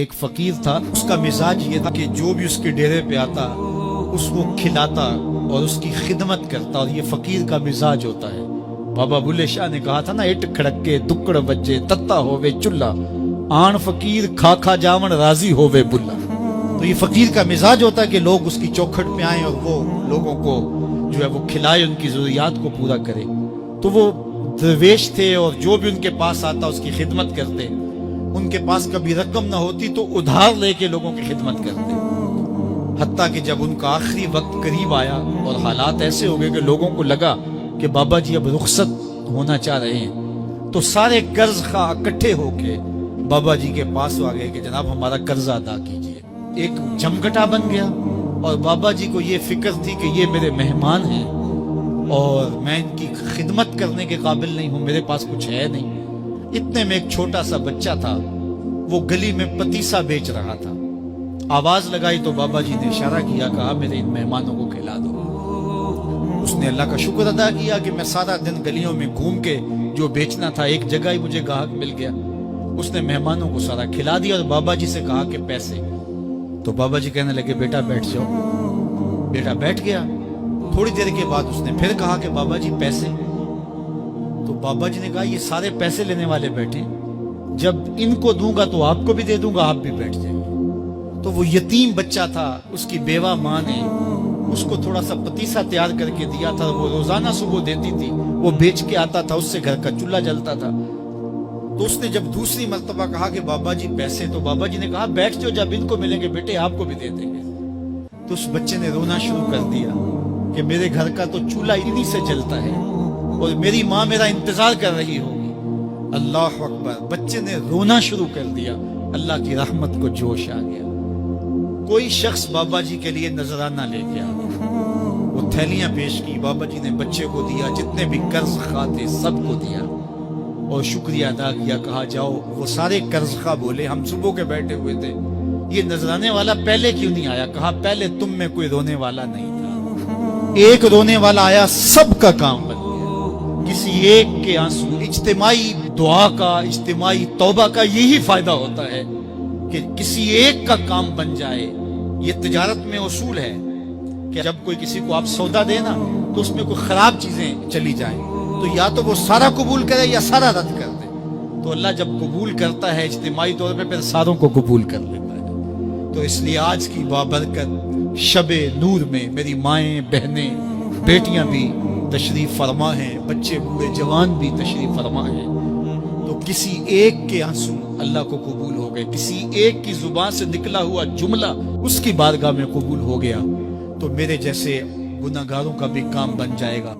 ایک فقیر تھا، اس کا مزاج یہ تھا کہ جو بھی اس کے ڈیرے پہ آتا اس کو کھلاتا اور اس کی خدمت کرتا، اور یہ فقیر کا مزاج ہوتا ہے۔ بابا بلے شاہ نے کہا تھا نا، اٹ کھڑکے دکڑ بجے تتا ہووے چلا، آن فقیر کھا کھا جاون راضی ہووے بلا۔ تو یہ فقیر کا مزاج ہوتا ہے کہ لوگ اس کی چوکھٹ پہ آئیں اور وہ لوگوں کو جو ہے وہ کھلائے، ان کی ضروریات کو پورا کرے۔ تو وہ درویش تھے اور جو بھی ان کے پاس آتا اس کی خدمت کرتے۔ ان کے پاس کبھی رقم نہ ہوتی تو ادھار لے کے لوگوں کی خدمت کرتے، حتیٰ کہ جب ان کا آخری وقت قریب آیا اور حالات ایسے ہو گئے کہ لوگوں کو لگا کہ بابا جی اب رخصت ہونا چاہ رہے ہیں، تو سارے قرض خواہ اکٹھے ہو کے بابا جی کے پاس آ گئے کہ جناب ہمارا قرضہ ادا کیجیے۔ ایک جمگٹا بن گیا، اور بابا جی کو یہ فکر تھی کہ یہ میرے مہمان ہیں اور میں ان کی خدمت کرنے کے قابل نہیں ہوں، میرے پاس کچھ ہے نہیں۔ اتنے میں ایک چھوٹا سا بچہ تھا، وہ گلی میں پتیسا بیچ رہا تھا۔ آواز لگائی تو بابا جی نے اشارہ کیا، کہا میرے ان مہمانوں کو کھلا دو۔ اس نے اللہ کا شکر ادا کیا کہ میں سارا دن گلیوں میں گھوم کے جو بیچنا تھا ایک جگہ ہی مجھے گاہک مل گیا۔ اس نے مہمانوں کو سارا کھلا دیا اور بابا جی سے کہا کہ پیسے۔ تو بابا جی کہنے لگے بیٹا بیٹھ جاؤ۔ بیٹا بیٹھ گیا۔ تھوڑی دیر کے بعد اس نے پھر کہا کہ بابا جی پیسے۔ تو بابا جی نے کہا یہ سارے پیسے لینے والے بیٹھے، جب ان کو دوں گا تو آپ کو بھی دے دوں گا، آپ بھی بیٹھ جائیں گے۔ تو وہ یتیم بچہ تھا، اس کی بیوہ ماں نے اس کو تھوڑا سا پتیسا تیار کر کے دیا تھا، وہ روزانہ صبح دیتی تھی، وہ بیچ کے آتا تھا، اس سے گھر کا چولہا جلتا تھا۔ تو اس نے جب دوسری مرتبہ کہا کہ بابا جی پیسے، تو بابا جی نے کہا بیٹھ جاؤ، جب ان کو ملیں گے بیٹے آپ کو بھی دے دیں گے۔ تو اس بچے نے رونا شروع کر دیا کہ میرے گھر کا تو چولہا انہی سے جلتا ہے اور میری ماں میرا انتظار کر رہی ہوگی۔ اللہ اکبر، بچے نے رونا شروع کر دیا۔ اللہ کی رحمت کو جوش آ گیا۔ کوئی شخص بابا جی کے لیے نذرانہ لے کے آ گیا، وہ تھیلیاں پیش کی، بابا جی نے بچے کو دیا، جتنے بھی قرض خواہ تھے سب کو دیا اور شکریہ ادا کیا۔ کہا جاؤ، وہ سارے قرض خواہ بولے ہم صبح کے بیٹھے ہوئے تھے، یہ نذرانے والا پہلے کیوں نہیں آیا؟ کہا پہلے تم میں کوئی رونے والا نہیں تھا، ایک رونے والا آیا، سب کا کام بن گیا۔ کسی ایک کے آنسو، اجتماعی دعا کا، اجتماعی توبہ کا یہی فائدہ ہوتا ہے کہ کسی ایک کا کام بن جائے۔ یہ تجارت میں اصول ہے کہ جب کوئی کسی کو آپ سودا دے نا تو اس میں کوئی خراب چیزیں چلی جائیں تو یا تو وہ سارا قبول کرے یا سارا رد کر دے۔ تو اللہ جب قبول کرتا ہے اجتماعی طور پہ، پھر ساروں کو قبول کر لیتا ہے۔ تو اس لیے آج کی بابرکت شب نور میں میری مائیں، بہنیں، بیٹیاں بھی تشریف فرما ہیں، بچے بوڑھے جوان بھی تشریف فرما ہیں۔ تو کسی ایک کے آنسو اللہ کو قبول ہو گئے، کسی ایک کی زبان سے نکلا ہوا جملہ اس کی بارگاہ میں قبول ہو گیا، تو میرے جیسے گناہگاروں کا بھی کام بن جائے گا۔